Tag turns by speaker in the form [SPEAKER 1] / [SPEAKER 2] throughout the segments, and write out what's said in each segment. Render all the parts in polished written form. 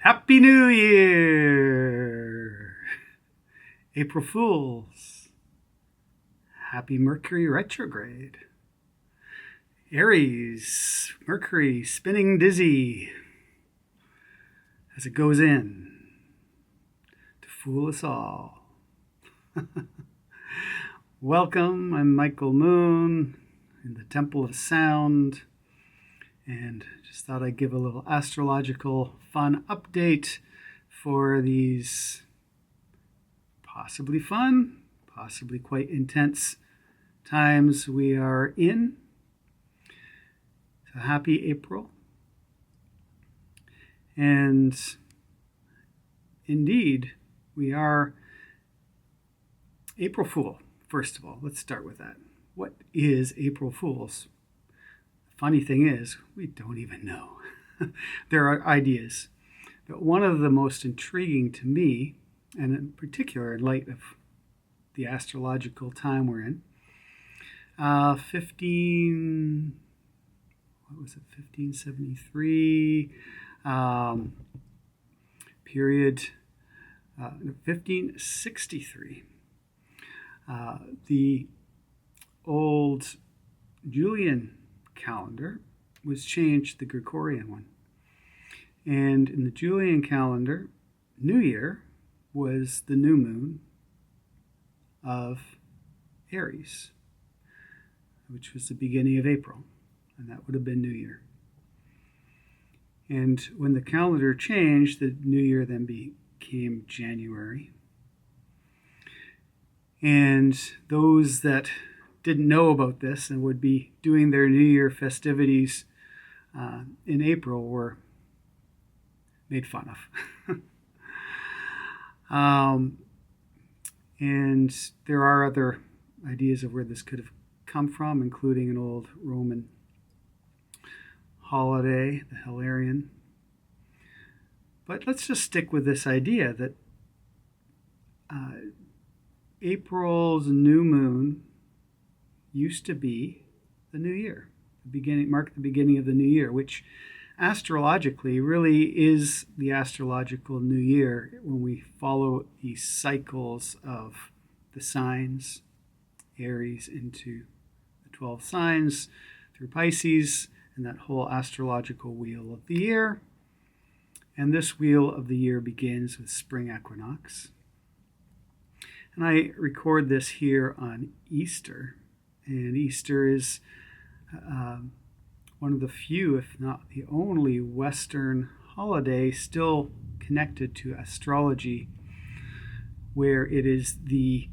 [SPEAKER 1] Happy New Year! April Fools. Happy Mercury retrograde. Aries, Mercury spinning dizzy as it goes in to fool us all. Welcome, I'm Michael Moon in the Temple of Sound, and just thought I'd give a little astrological fun update for these possibly fun, possibly quite intense times we are in. So happy April. And indeed, we are April Fool. First of all, let's start with that. What is April Fools? The funny thing is, we don't even know. There are ideas. But one of the most intriguing to me, and in particular in light of the astrological time we're in, 1573 period, 1563. The old Julian calendar was changed to the Gregorian one. And in the Julian calendar, New Year was the new moon of Aries, which was the beginning of April, and that would have been New Year. And when the calendar changed, the New Year then became January. And those that didn't know about this and would be doing their New Year festivities in April were made fun of. And there are other ideas of where this could have come from, including an old Roman holiday, the Hellerian. But let's just stick with this idea that April's new moon used to be the new year, mark the beginning of the new year, which astrologically really is the astrological new year when we follow the cycles of the signs, Aries into the 12 signs through Pisces, and that whole astrological wheel of the year. And this wheel of the year begins with spring equinox. And I record this here on Easter, and Easter is one of the few, if not the only, Western holiday still connected to astrology, where it is the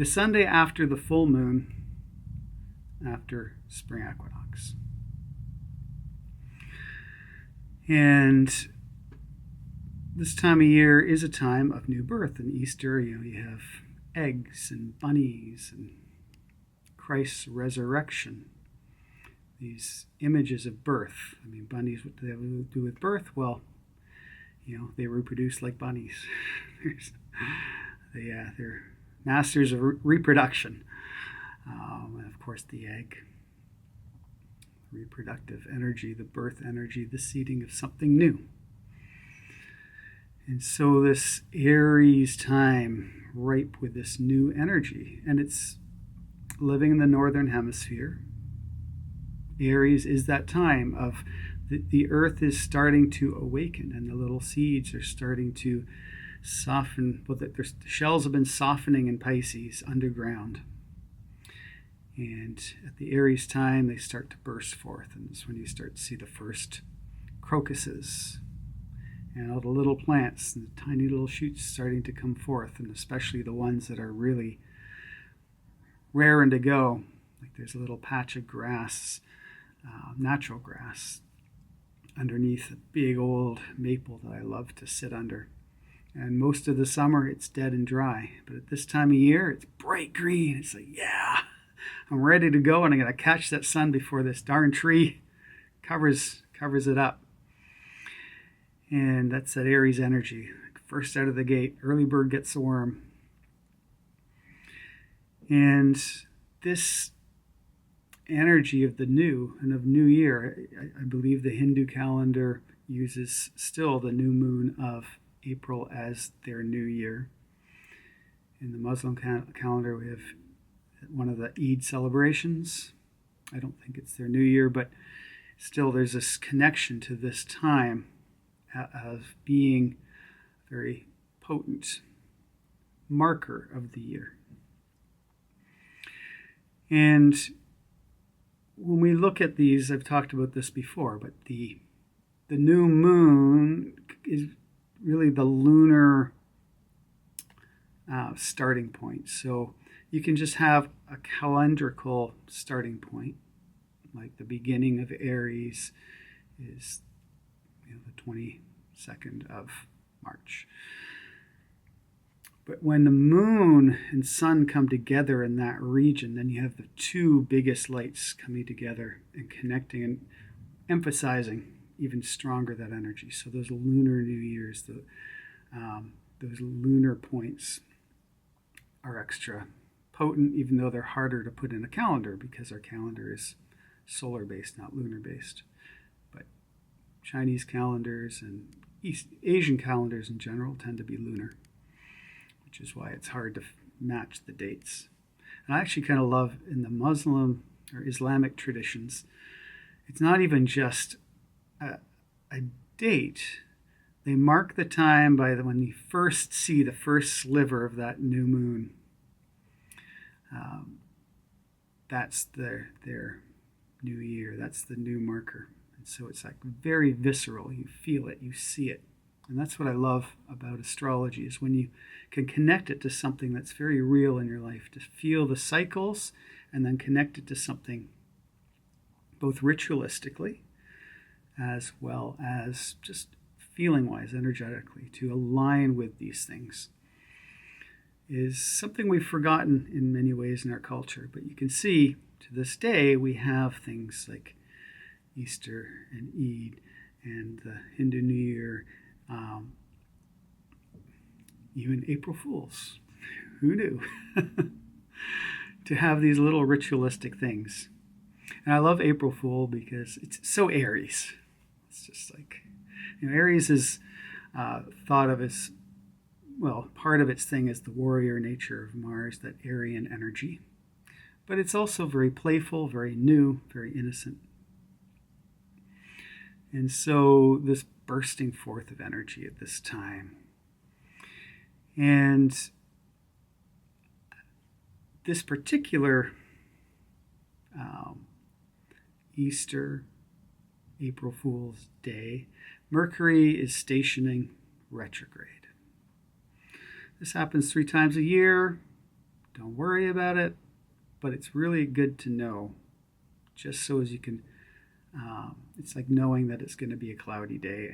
[SPEAKER 1] Sunday after the full moon, after spring equinox. And this time of year is a time of new birth. In Easter, you have eggs and bunnies and Christ's resurrection. These images of birth. I mean, bunnies, what do they have to do with birth? Well, they reproduce like bunnies. They're masters of reproduction. And of course, the egg, reproductive energy, the birth energy, the seeding of something new. And so this Aries time, ripe with this new energy, and it's living in the northern hemisphere. Aries is that time of the earth is starting to awaken, and the little seeds are starting to soften. Well, the shells have been softening in Pisces underground. And at the Aries time, they start to burst forth. And it's when you start to see the first crocuses and all the little plants and the tiny little shoots starting to come forth, and especially the ones that are really raring to go. Like there's a little patch of grass, natural grass, underneath a big old maple that I love to sit under. And most of the summer it's dead and dry, but at this time of year it's bright green. It's like, yeah, I'm ready to go, and I'm going to catch that sun before this darn tree covers it up. And that's that Aries energy. First out of the gate, early bird gets the worm. And this energy of the new and of New Year, I believe the Hindu calendar uses still the new moon of April as their new year. In the Muslim calendar, we have one of the Eid celebrations. I don't think it's their new year, but still there's this connection to this time of being a very potent marker of the year. And when we look at these, I've talked about this before, but the new moon is really the lunar starting point. So you can just have a calendrical starting point, like the beginning of Aries is the 22nd of March. But when the moon and sun come together in that region, then you have the two biggest lights coming together and connecting and emphasizing even stronger that energy. So those lunar new years, those lunar points are extra potent, even though they're harder to put in a calendar because our calendar is solar based, not lunar based. But Chinese calendars and Asian calendars in general tend to be lunar, which is why it's hard to match the dates. And I actually kind of love in the Muslim or Islamic traditions, it's not even just a date. They mark the time by when you first see the first sliver of that new moon. That's their new year. That's the new marker. And so it's like very visceral. You feel it. You see it. And that's what I love about astrology, is when you can connect it to something that's very real in your life, to feel the cycles and then connect it to something both ritualistically as well as just feeling-wise, energetically, to align with these things, is something we've forgotten in many ways in our culture. But you can see to this day we have things like Easter and Eid and the Hindu New Year, even April Fools. Who knew? To have these little ritualistic things. And I love April Fool because it's so Aries. It's just like, Aries is thought of as, well, part of its thing is the warrior nature of Mars, that Aryan energy. But it's also very playful, very new, very innocent. And so this bursting forth of energy at this time. And this particular Easter, April Fool's Day, Mercury is stationing retrograde. This happens 3 times a year. Don't worry about it, but it's really good to know, just so as you can, it's like knowing that it's going to be a cloudy day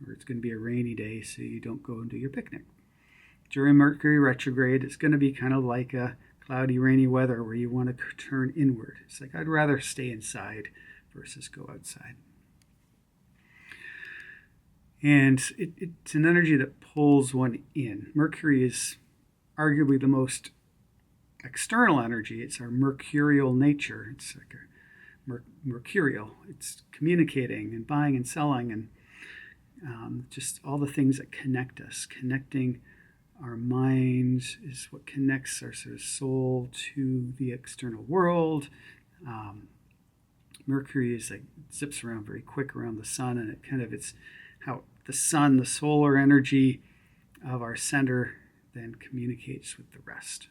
[SPEAKER 1] or it's going to be a rainy day, so you don't go and do your picnic. During Mercury retrograde, it's going to be kind of like a cloudy, rainy weather where you want to turn inward. It's like, I'd rather stay inside versus go outside. And it's an energy that pulls one in. Mercury is arguably the most external energy. It's our mercurial nature. It's like a mercurial. It's communicating and buying and selling and just all the things that connect us. Connecting our minds is what connects our sort of soul to the external world. Mercury is like zips around very quick around the sun, and it's how the sun, the solar energy of our center, then communicates with the rest.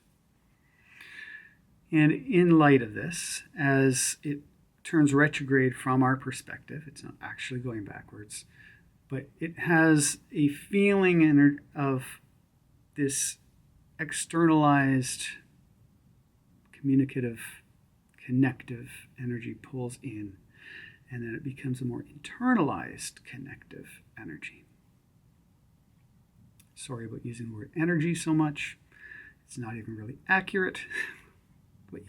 [SPEAKER 1] And in light of this, as it turns retrograde from our perspective, it's not actually going backwards, but it has a feeling of this externalized, communicative, connective energy pulls in, and then it becomes a more internalized connective energy. Sorry about using the word energy so much. It's not even really accurate, but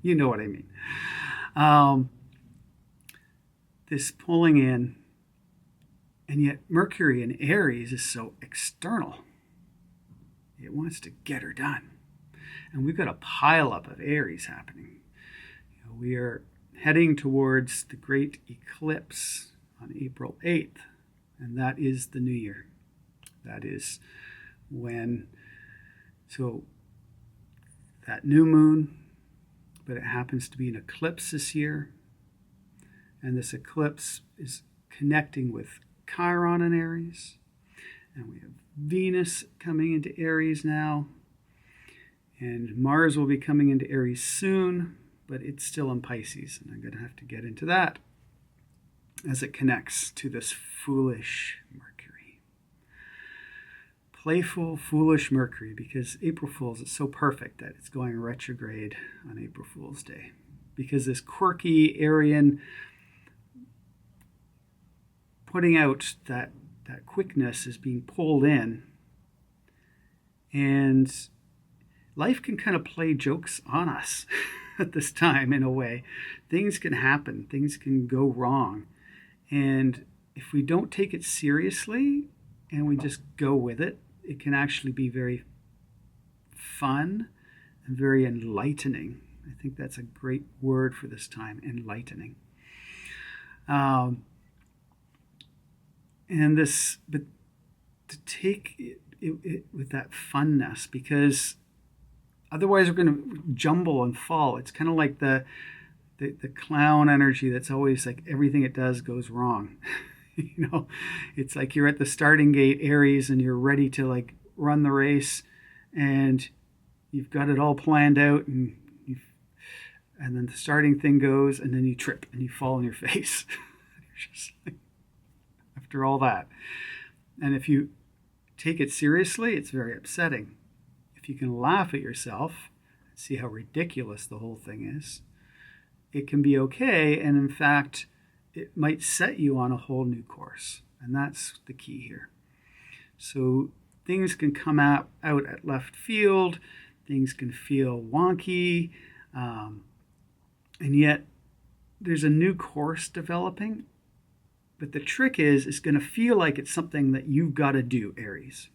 [SPEAKER 1] you know what I mean. This pulling in, and yet Mercury in Aries is so external. It wants to get her done. And we've got a pileup of Aries happening. We are heading towards the great eclipse on April 8th. and that is the new year. That is when, so that new moon, but it happens to be an eclipse this year, and this eclipse is connecting with Chiron in Aries, and we have Venus coming into Aries now, and Mars will be coming into Aries soon, but it's still in Pisces, and I'm going to have to get into that as it connects to this foolish Mercury. Playful, foolish Mercury, because April Fool's is so perfect that it's going retrograde on April Fool's Day. Because this quirky Aryan putting out that quickness is being pulled in, and life can kind of play jokes on us at this time in a way. Things can happen, things can go wrong, and if we don't take it seriously and we just go with it, it can actually be very fun and very enlightening. I think that's a great word for this time, enlightening. But to take it with that funness, because otherwise we're going to jumble and fall. It's kind of like the clown energy that's always like everything it does goes wrong. It's like you're at the starting gate, Aries, and you're ready to like run the race, and you've got it all planned out, and then the starting thing goes, and then you trip and you fall on your face. You're just like, after all that. And if you take it seriously, it's very upsetting. If you can laugh at yourself, see how ridiculous the whole thing is, it can be okay. And in fact, it might set you on a whole new course. And that's the key here. So things can come out at left field. Things can feel wonky. And yet there's a new course developing. But the trick is, it's going to feel like it's something that you've got to do, Aries.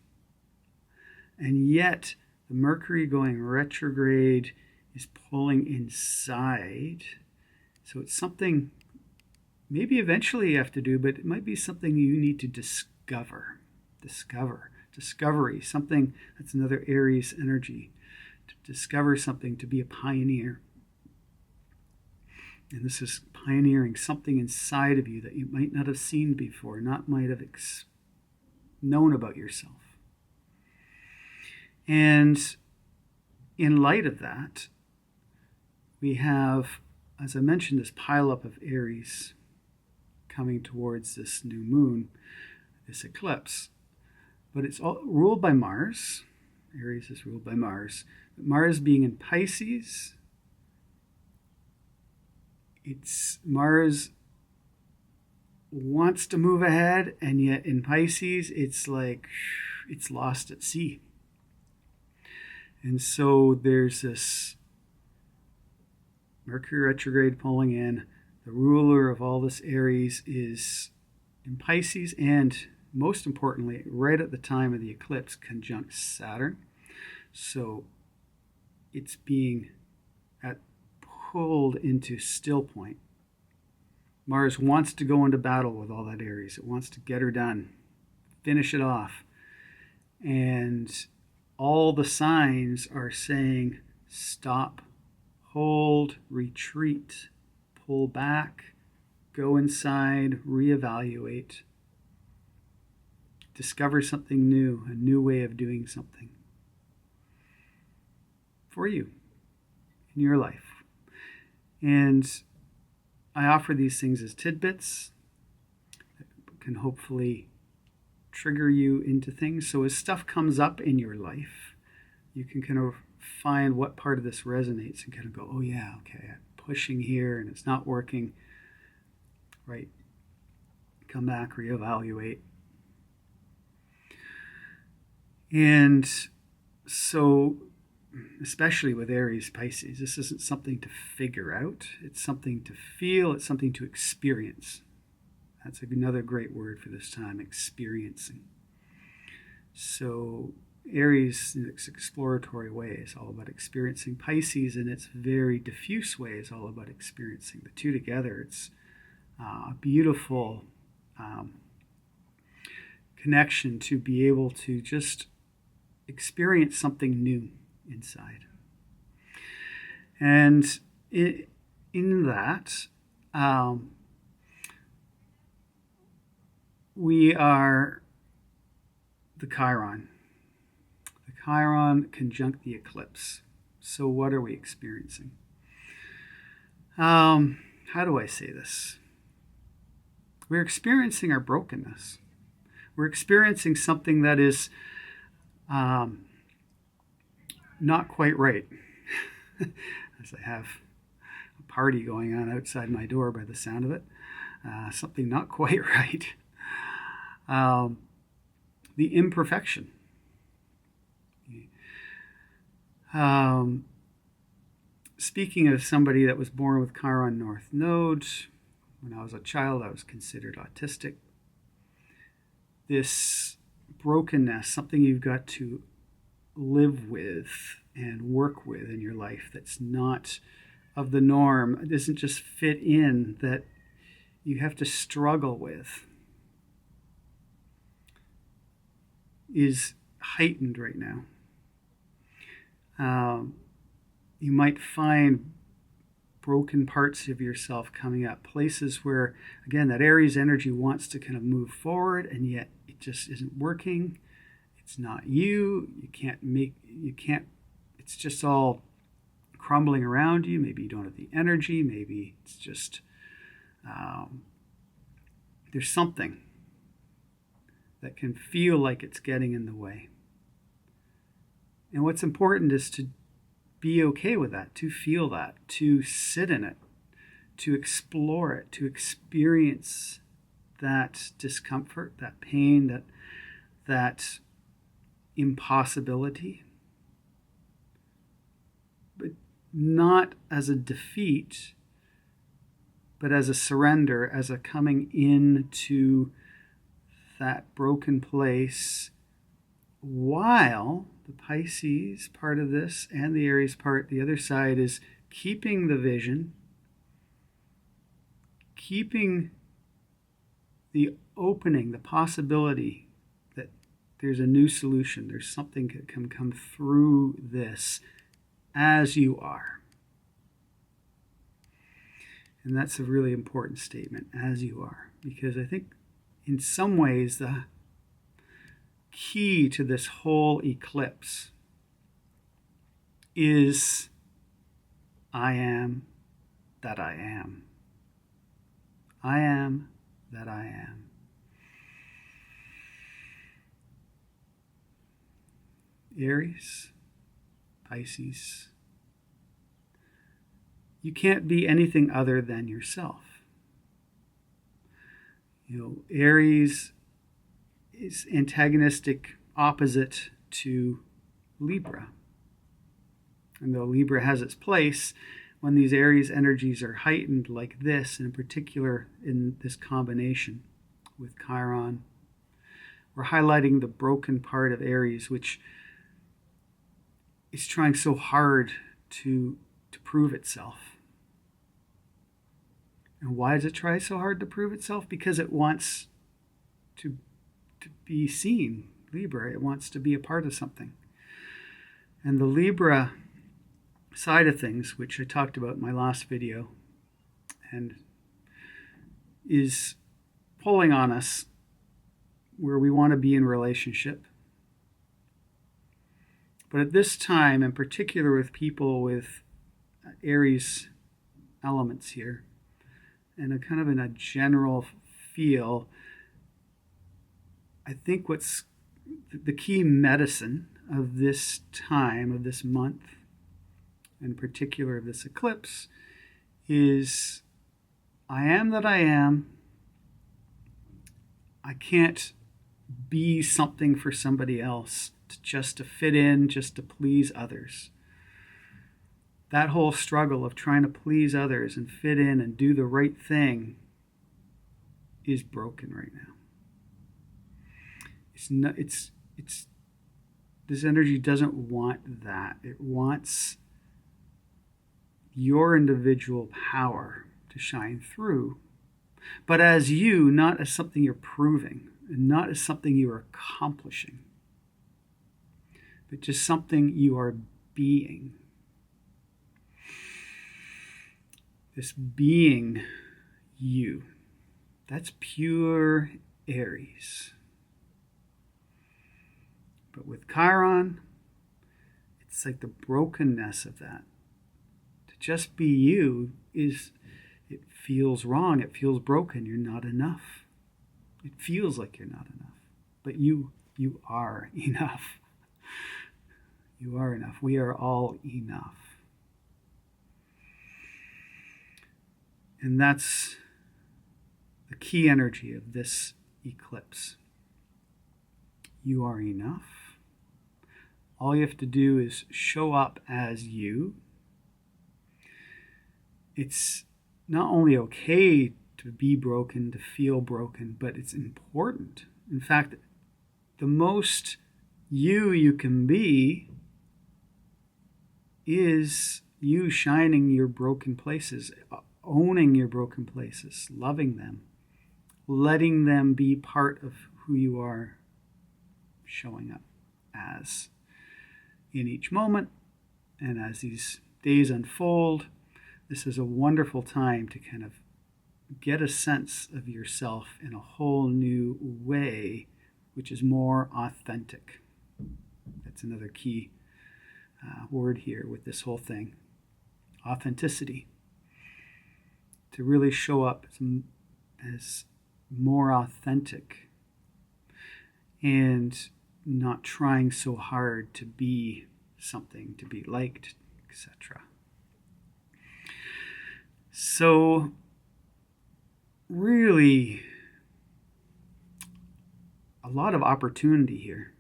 [SPEAKER 1] And yet, the Mercury going retrograde is pulling inside. So it's something maybe eventually you have to do, but it might be something you need to discover. Discovery, something that's another Aries energy. To discover something, to be a pioneer. And this is pioneering something inside of you that you might not have seen before, might have known about yourself. And in light of that, we have, as I mentioned, this pileup of Aries coming towards this new moon, this eclipse. But it's all ruled by Mars. Aries is ruled by Mars. But Mars being in Pisces, Mars wants to move ahead, and yet in Pisces, it's like it's lost at sea. And so there's this Mercury retrograde pulling in. The ruler of all this Aries is in Pisces, and most importantly, right at the time of the eclipse, conjunct Saturn. So it's being pulled into still point. Mars wants to go into battle with all that Aries. It wants to get her done, finish it off. And all the signs are saying stop, hold, retreat, pull back, go inside, reevaluate, discover something new, a new way of doing something for you in your life. And I offer these things as tidbits that can hopefully trigger you into things. So as stuff comes up in your life, you can kind of find what part of this resonates and kind of go, oh yeah, okay, I'm pushing here and it's not working. Right. Come back, reevaluate. And so, especially with Aries, Pisces, this isn't something to figure out. It's something to feel. It's something to experience. That's another great word for this time, experiencing. So Aries, in its exploratory way, is all about experiencing. Pisces, in its very diffuse way, is all about experiencing. The two together, it's a beautiful connection to be able to just experience something new inside. And in that, we are the Chiron. The Chiron conjunct the eclipse. So what are we experiencing? How do I say this? We're experiencing our brokenness. We're experiencing something that is not quite right. As I have a party going on outside my door by the sound of it. Something not quite right. The imperfection. Speaking of somebody that was born with Chiron North Node, when I was a child, I was considered autistic. This brokenness, something you've got to live with and work with in your life that's not of the norm, it doesn't just fit in, that you have to struggle with, is heightened right now. You might find broken parts of yourself coming up, places where, again, that Aries energy wants to kind of move forward, and yet it just isn't working. It's not you. You can't, it's just all crumbling around you. Maybe you don't have the energy. Maybe it's just, there's something that can feel like it's getting in the way. And what's important is to be okay with that, to feel that, to sit in it, to explore it, to experience that discomfort, that pain, that impossibility, but not as a defeat, but as a surrender, as a coming into that broken place, while the Pisces part of this and the Aries part, the other side, is keeping the vision, keeping the opening, the possibility that there's a new solution, there's something that can come through this as you are. And that's a really important statement, as you are, because I think in some ways the key to this whole eclipse is I am that I am. I am that I am. Aries, Pisces, you can't be anything other than yourself. Aries is antagonistic, opposite to Libra. And though Libra has its place, when these Aries energies are heightened like this, and in particular in this combination with Chiron, we're highlighting the broken part of Aries, which is trying so hard to prove itself. And why does it try so hard to prove itself? Because it wants to be seen. Libra, it wants to be a part of something. And the Libra side of things, which I talked about in my last video, and is pulling on us where we want to be in relationship. But at this time, in particular with people with Aries elements here, and a kind of in a general feel, I think what's the key medicine of this time, of this month, in particular of this eclipse, is I am that I am. I can't be something for somebody else just to fit in, just to please others. That whole struggle of trying to please others and fit in and do the right thing is broken right now. This energy doesn't want that. It wants your individual power to shine through, but as you, not as something you're proving, and not as something you are accomplishing, but just something you are being. This being you. That's pure Aries. But with Chiron, it's like the brokenness of that. To just be you it feels wrong. It feels broken. You're not enough. It feels like you're not enough. But you are enough. You are enough. We are all enough. And that's the key energy of this eclipse. You are enough. All you have to do is show up as you. It's not only okay to be broken, to feel broken, but it's important. In fact, the most you can be is you shining your broken places, owning your broken places, loving them, letting them be part of who you are showing up as in each moment. And as these days unfold, this is a wonderful time to kind of get a sense of yourself in a whole new way, which is more authentic. That's another key word here with this whole thing. Authenticity. To really show up as more authentic and not trying so hard to be something, to be liked, etc. So, really, a lot of opportunity here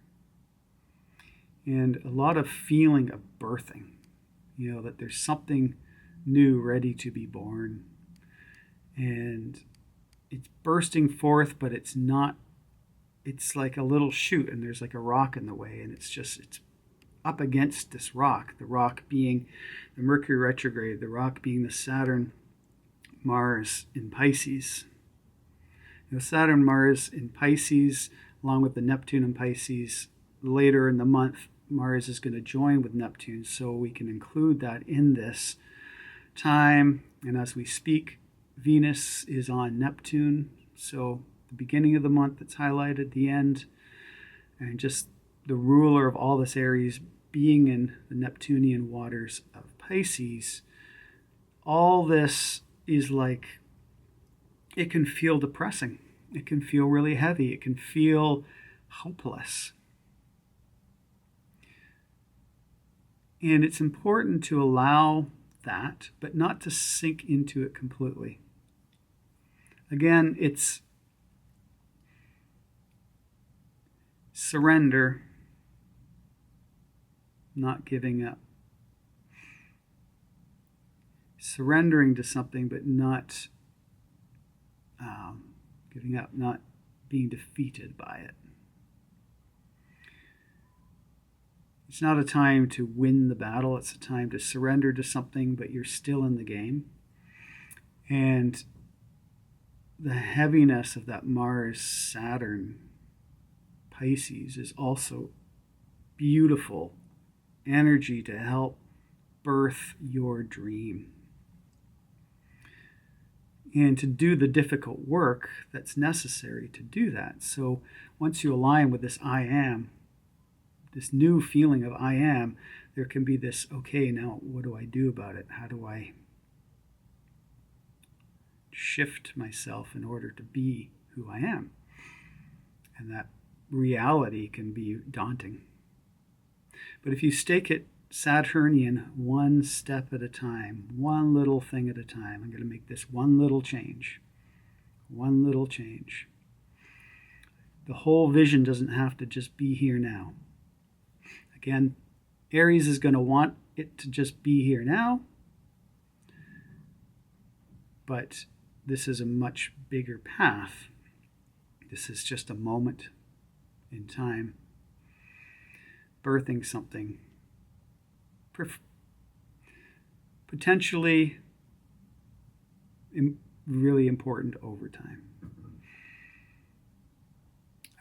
[SPEAKER 1] and a lot of feeling of birthing, that there's something new ready to be born. And it's bursting forth, but it's not, it's like a little shoot and there's like a rock in the way, and it's up against this rock, the rock being the Mercury retrograde, the rock being the Saturn Mars in Pisces. Saturn Mars in Pisces, along with the Neptune in Pisces, later in the month, Mars is going to join with Neptune, so we can include that in this time. And as we speak, Venus is on Neptune, so the beginning of the month it's highlighted, the end, and just the ruler of all this Aries being in the Neptunian waters of Pisces. All this is like, it can feel depressing. It can feel really heavy. It can feel hopeless. And it's important to allow that, but not to sink into it completely. Again, it's surrender, not giving up. Surrendering to something, but not giving up, not being defeated by it. It's not a time to win the battle. It's a time to surrender to something, but you're still in the game. And the heaviness of that Mars-Saturn Pisces is also beautiful energy to help birth your dream. And to do the difficult work that's necessary to do that. So once you align with this I am, this new feeling of I am, there can be this, okay, now what do I do about it? How do I shift myself in order to be who I am? And that reality can be daunting. But if you stake it Saturnian, one step at a time, one little thing at a time, I'm going to make this one little change. One little change. The whole vision doesn't have to just be here now. Again, Aries is going to want it to just be here now, but this is a much bigger path. This is just a moment in time, birthing something potentially really important over time.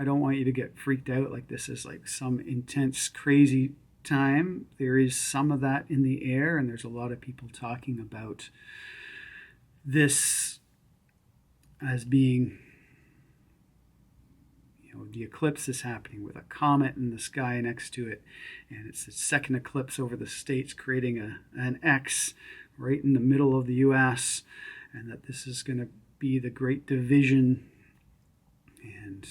[SPEAKER 1] I don't want you to get freaked out like this is like some intense, crazy time. There is some of that in the air, and there's a lot of people talking about this as being, the eclipse is happening with a comet in the sky next to it, and it's the second eclipse over the states, creating an X right in the middle of the U.S., and that this is going to be the great division and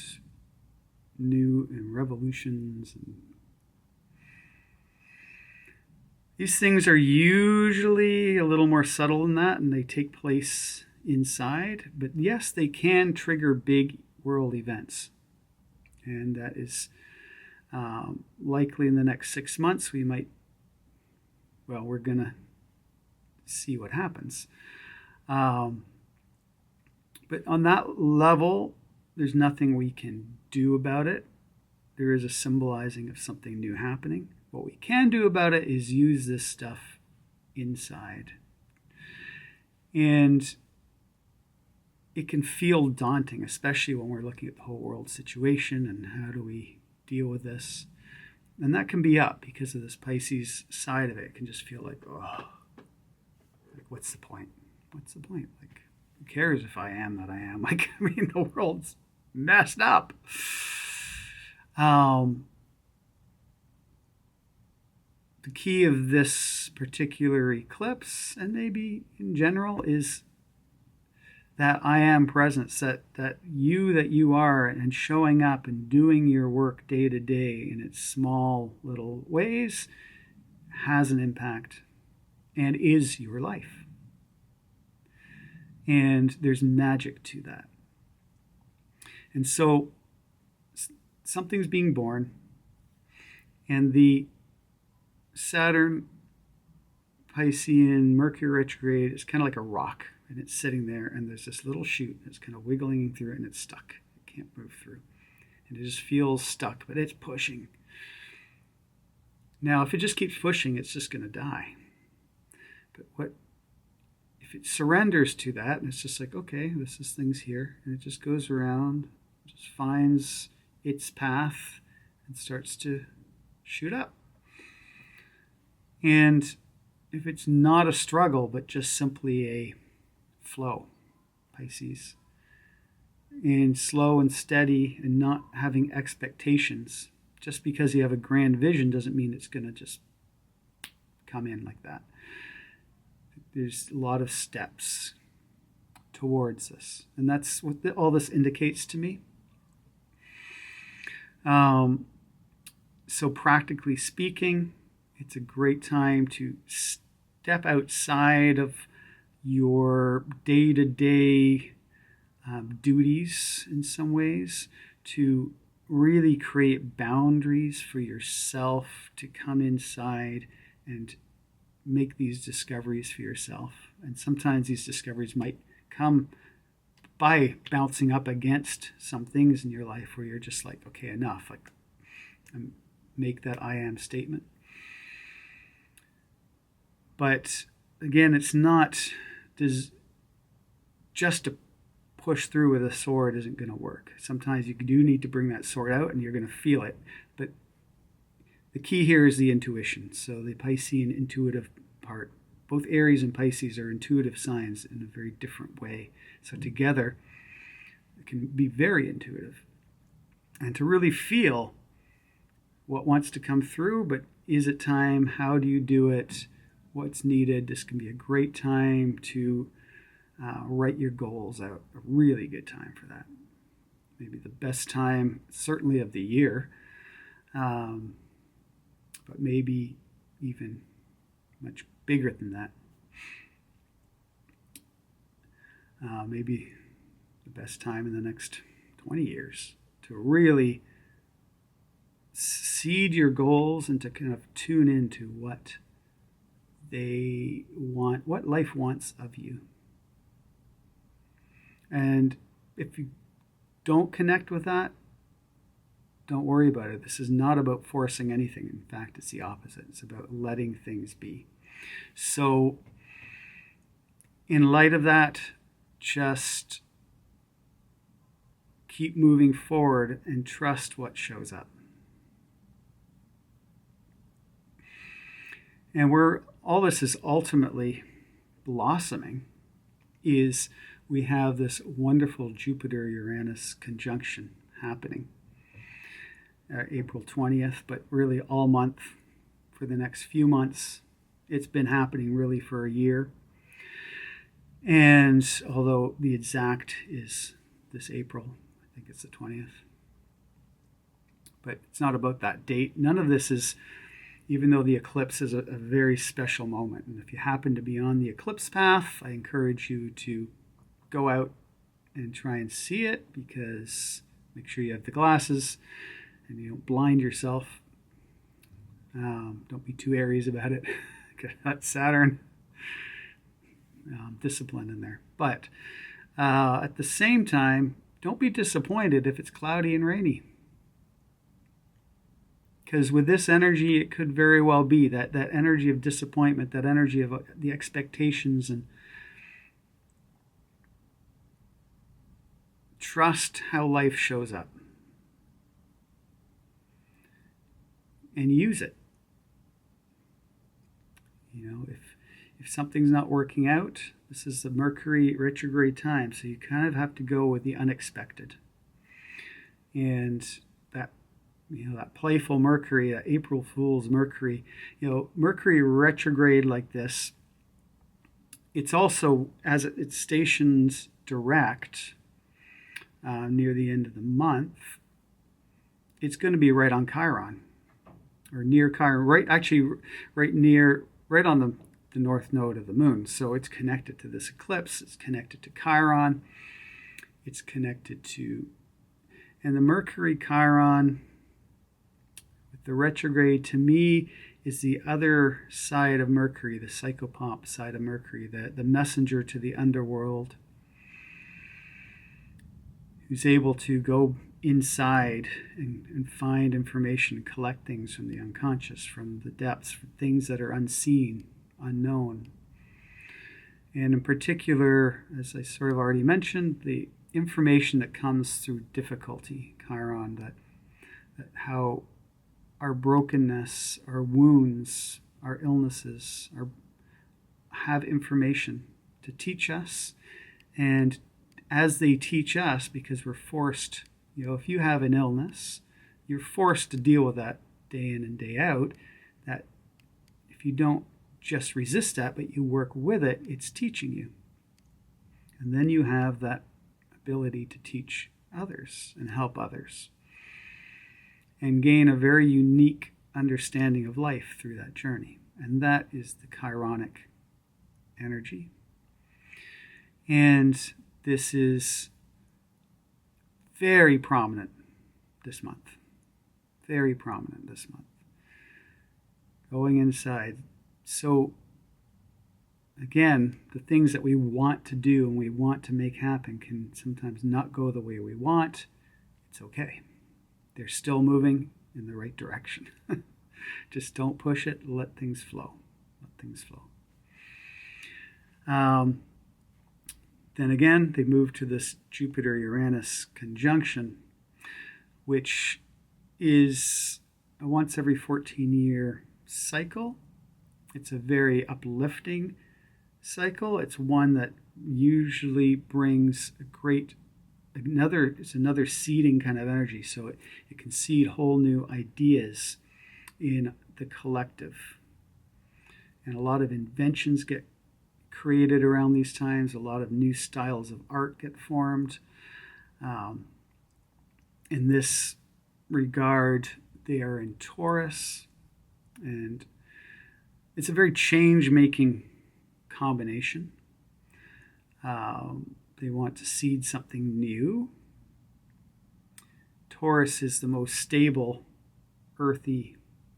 [SPEAKER 1] new and revolutions. And these things are usually a little more subtle than that, and they take place inside. But yes, they can trigger big world events. And that is likely in the next 6 months. We're going to see what happens. But on that level, there's nothing we can do about it. There is a symbolizing of something new happening. What we can do about it is use this stuff inside. And it can feel daunting, especially when we're looking at the whole world situation and how do we deal with this. And that can be up because of this Pisces side of it. It can just feel like, what's the point? What's the point? Like, who cares if I am that I am? Like, the world's messed up. The key of this particular eclipse, and maybe in general, is that I am presence, that you are, and showing up and doing your work day to day in its small little ways has an impact and is your life. And there's magic to that. And so something's being born, and the Saturn, Piscean, Mercury retrograde is kind of like a rock. And it's sitting there, and there's this little shoot that's kind of wiggling through it, and it's stuck. It can't move through. And it just feels stuck, but it's pushing. Now, if it just keeps pushing, it's just going to die. But if it surrenders to that, and it's just like, okay, this thing's here, and it just goes around, just finds its path, and starts to shoot up. And if it's not a struggle, but just simply a flow, Pisces, and slow and steady and not having expectations. Just because you have a grand vision doesn't mean it's going to just come in like that. There's a lot of steps towards this, and that's what all this indicates to me. So practically speaking, it's a great time to step outside of your day-to-day duties in some ways, to really create boundaries for yourself, to come inside and make these discoveries for yourself. And sometimes these discoveries might come by bouncing up against some things in your life where you're just like, okay, enough, like, make that I am statement. But again, it's not just to push through with a sword isn't going to work. Sometimes you do need to bring that sword out, and you're going to feel it. But the key here is the intuition. So the Piscean intuitive part. Both Aries and Pisces are intuitive signs in a very different way. So together, it can be very intuitive. And to really feel what wants to come through, but is it time? How do you do it? What's needed? This can be a great time to write your goals out. A really good time for that. Maybe the best time, certainly of the year, but maybe even much bigger than that. Maybe the best time in the next 20 years to really seed your goals and to kind of tune into what they want, what life wants of you. And if you don't connect with that, don't worry about it. This is not about forcing anything. In fact, it's the opposite. It's about letting things be. So, in light of that, just keep moving forward and trust what shows up. And where all this is ultimately blossoming is we have this wonderful Jupiter-Uranus conjunction happening April 20th, but really all month for the next few months. It's been happening really for a year. And although the exact is this April, I think it's the 20th. But it's not about that date. None of this is, even though the eclipse is a very special moment. And if you happen to be on the eclipse path, I encourage you to go out and try and see it, because make sure you have the glasses and you don't blind yourself. Don't be too Aries about it. That's Saturn. Discipline in there. But at the same time, don't be disappointed if it's cloudy and rainy. Because with this energy, it could very well be that energy of disappointment, that energy of the expectations, and trust how life shows up. And use it. You know, if something's not working out, this is the Mercury retrograde time, so you kind of have to go with the unexpected. And that playful Mercury, that April Fool's Mercury, Mercury retrograde like this, it's also, as it stations direct near the end of the month, it's going to be right on Chiron, or near Chiron, right on the north node of the moon. So it's connected to this eclipse, it's connected to Chiron, it's connected to, and the Mercury Chiron with the retrograde, to me, is the other side of Mercury, the psychopomp side of Mercury, the messenger to the underworld, who's able to go inside and find information, collect things from the unconscious, from the depths, from things that are unseen, unknown. And in particular, as I sort of already mentioned, the information that comes through difficulty, Chiron, that how our brokenness, our wounds, our illnesses have information to teach us. And as they teach us, because we're forced, if you have an illness, you're forced to deal with that day in and day out. That if you don't just resist that, but you work with it, it's teaching you. And then you have that ability to teach others and help others and gain a very unique understanding of life through that journey. And that is the Chironic energy. And this is very prominent this month. Very prominent this month. Going inside. So, again, the things that we want to do and we want to make happen can sometimes not go the way we want. It's okay. They're still moving in the right direction. Just don't push it. Let things flow. Let things flow. Then again, they move to this Jupiter-Uranus conjunction, which is a once every 14-year cycle. It's a very uplifting cycle. It's one that usually brings it's another seeding kind of energy. So it can seed whole new ideas in the collective. And a lot of inventions get created around these times. A lot of new styles of art get formed. In this regard, they are in Taurus, and it's a very change-making combination. They want to seed something new. Taurus is the most stable, earthy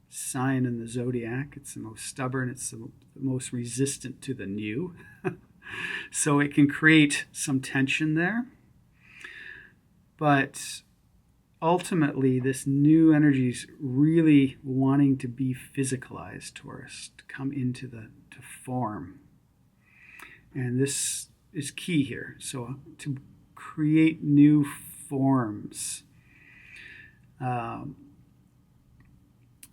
[SPEAKER 1] sign in the zodiac. It's the most stubborn. It's the most resistant to the new. So it can create some tension there. But ultimately, this new energy is really wanting to be physicalized, Taurus, to come into to form. And this is key here. So to create new forms. In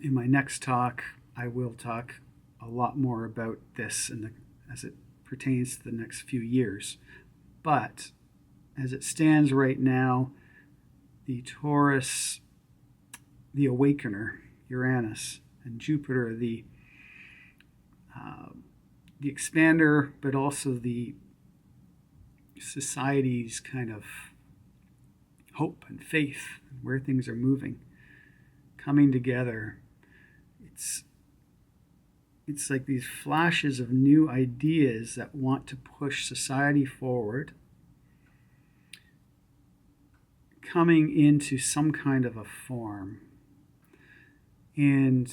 [SPEAKER 1] my next talk, I will talk a lot more about this as it pertains to the next few years. But as it stands right now, the Taurus, the awakener, Uranus, and Jupiter, the expander, but also the society's kind of hope and faith, where things are moving, coming together. It's like these flashes of new ideas that want to push society forward, coming into some kind of a form. And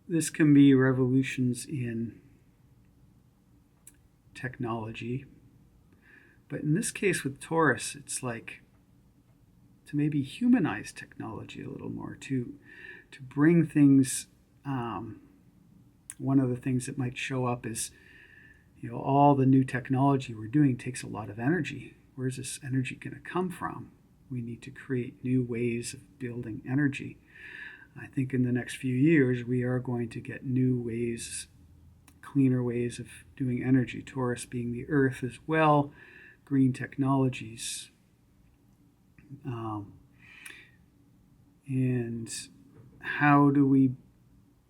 [SPEAKER 1] this can be revolutions in technology. But in this case with Taurus, it's like to maybe humanize technology a little more, to bring things. One of the things that might show up is, all the new technology we're doing takes a lot of energy. Where's this energy going to come from? We need to create new ways of building energy. I think in the next few years, we are going to get new ways, cleaner ways of doing energy. Taurus being the earth as well, green technologies. And how do we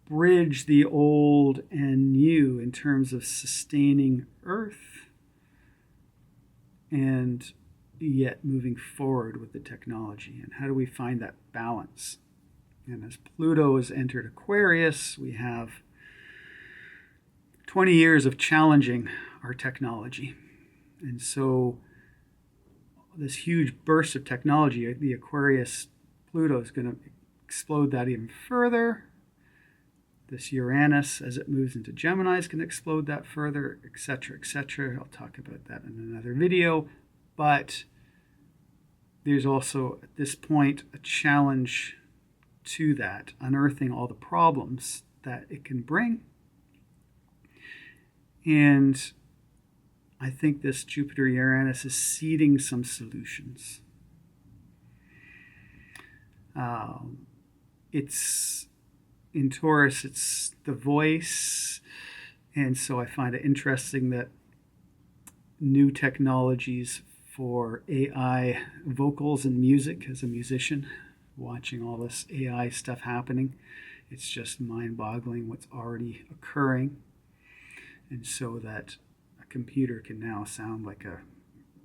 [SPEAKER 1] bridge the old and new in terms of sustaining Earth and yet moving forward with the technology? And how do we find that balance? And as Pluto has entered Aquarius, we have 20 years of challenging our technology. And so this huge burst of technology, the Aquarius Pluto, is going to explode that even further. This Uranus, as it moves into Gemini, is going to explode that further, etc., etc. I'll talk about that in another video. But there's also, at this point, a challenge to that, unearthing all the problems that it can bring. And I think this Jupiter-Uranus is seeding some solutions. In Taurus, it's the voice, and so I find it interesting that new technologies for AI vocals and music, as a musician, watching all this AI stuff happening, it's just mind-boggling what's already occurring, and so that a computer can now sound like a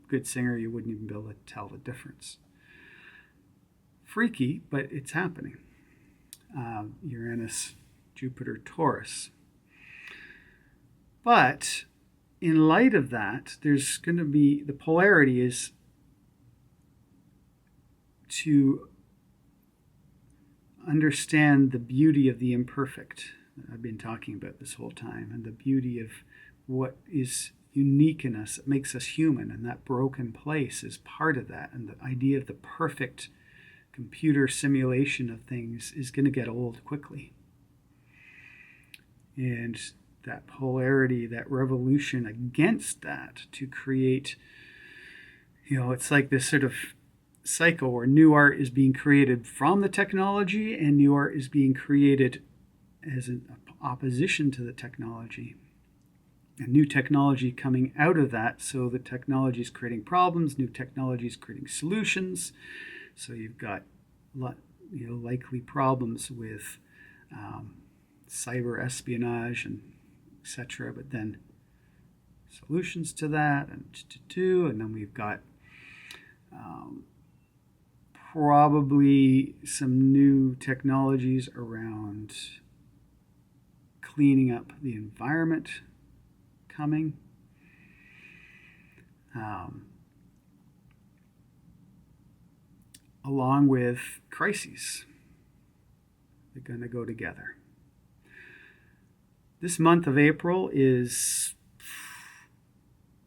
[SPEAKER 1] good singer. You wouldn't even be able to tell the difference. Freaky, but it's happening. Uranus, Jupiter, Taurus. But in light of that, there's going to be, the polarity is to understand the beauty of the imperfect that I've been talking about this whole time, and the beauty of what is unique in us that makes us human, and that broken place is part of that, and the idea of the perfect computer simulation of things is going to get old quickly. And that polarity, that revolution against that, to create, it's like this sort of cycle where new art is being created from the technology and new art is being created as an opposition to the technology. And new technology coming out of that, so the technology is creating problems, new technology is creating solutions. So you've got likely problems with cyber espionage and etc. But then solutions to that, and then we've got probably some new technologies around cleaning up the environment coming. Along with crises. They're going to go together. This month of April is,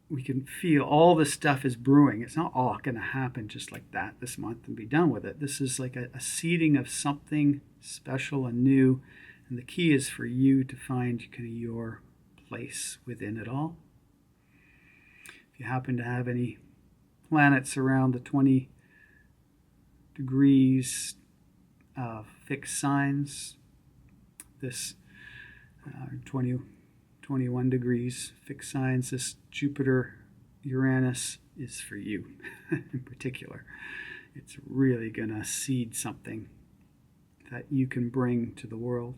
[SPEAKER 1] we can feel all this stuff is brewing. It's not all going to happen just like that this month and be done with it. This is like a seeding of something special and new. And the key is for you to find kind of your place within it all. If you happen to have any planets around the 20 degrees fixed signs. This 20, 21 degrees fixed signs. This Jupiter Uranus is for you in particular. It's really going to seed something that you can bring to the world.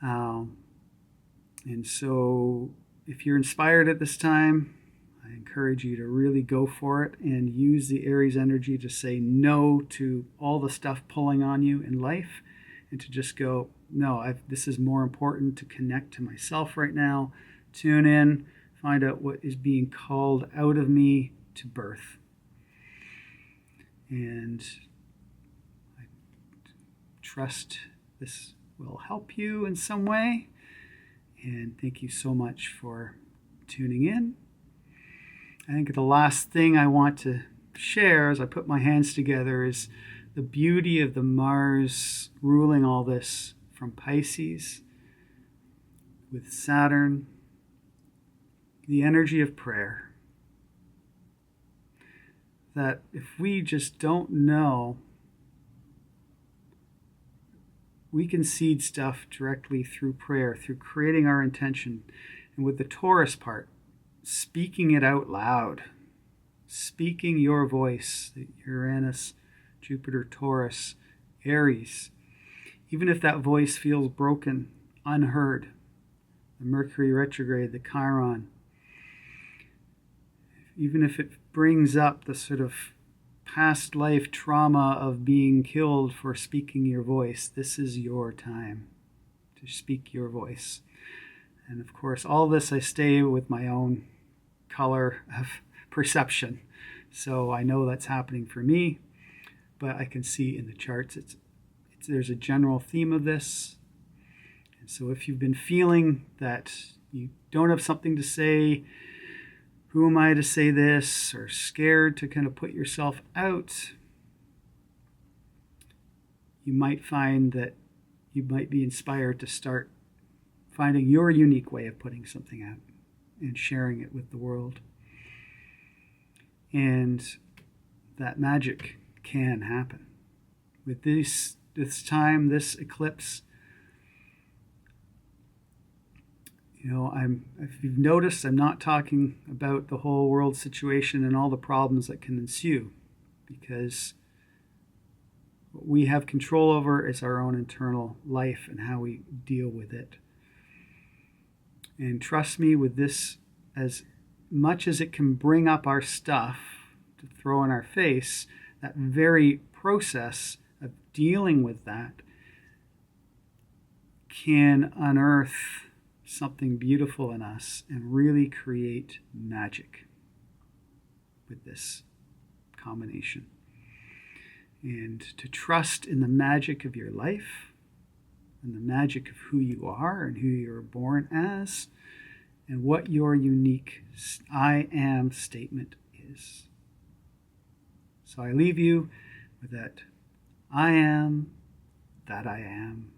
[SPEAKER 1] And so if you're inspired at this time, I encourage you to really go for it and use the Aries energy to say no to all the stuff pulling on you in life, and to just go, no, this is more important to connect to myself right now. Tune in, find out what is being called out of me to birth. And I trust this will help you in some way. And thank you so much for tuning in. I think the last thing I want to share as I put my hands together is the beauty of the Mars ruling all this from Pisces with Saturn, the energy of prayer. That if we just don't know, we can seed stuff directly through prayer, through creating our intention. And with the Taurus part, speaking it out loud, speaking your voice, the Uranus, Jupiter, Taurus, Aries, even if that voice feels broken, unheard, the Mercury retrograde, the Chiron, even if it brings up the sort of past life trauma of being killed for speaking your voice, this is your time to speak your voice. And of course, all this I stay with my own color of perception. So I know that's happening for me, but I can see in the charts there's a general theme of this. And so if you've been feeling that you don't have something to say, who am I to say this, or scared to kind of put yourself out, you might find that you might be inspired to start finding your unique way of putting something out and sharing it with the world. And that magic can happen. With this time, this eclipse, if you've noticed, I'm not talking about the whole world situation and all the problems that can ensue, because what we have control over is our own internal life and how we deal with it. And trust me, with this, as much as it can bring up our stuff to throw in our face, that very process of dealing with that can unearth something beautiful in us and really create magic with this combination. And to trust in the magic of your life and the magic of who you are and who you were born as and what your unique I am statement is. So I leave you with that I am that I am.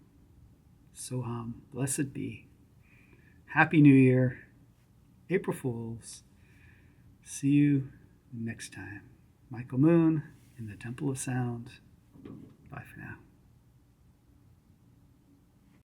[SPEAKER 1] Soham, blessed be. Happy New Year. April Fools. See you next time. Michael Moon in the Temple of Sound. Bye for now.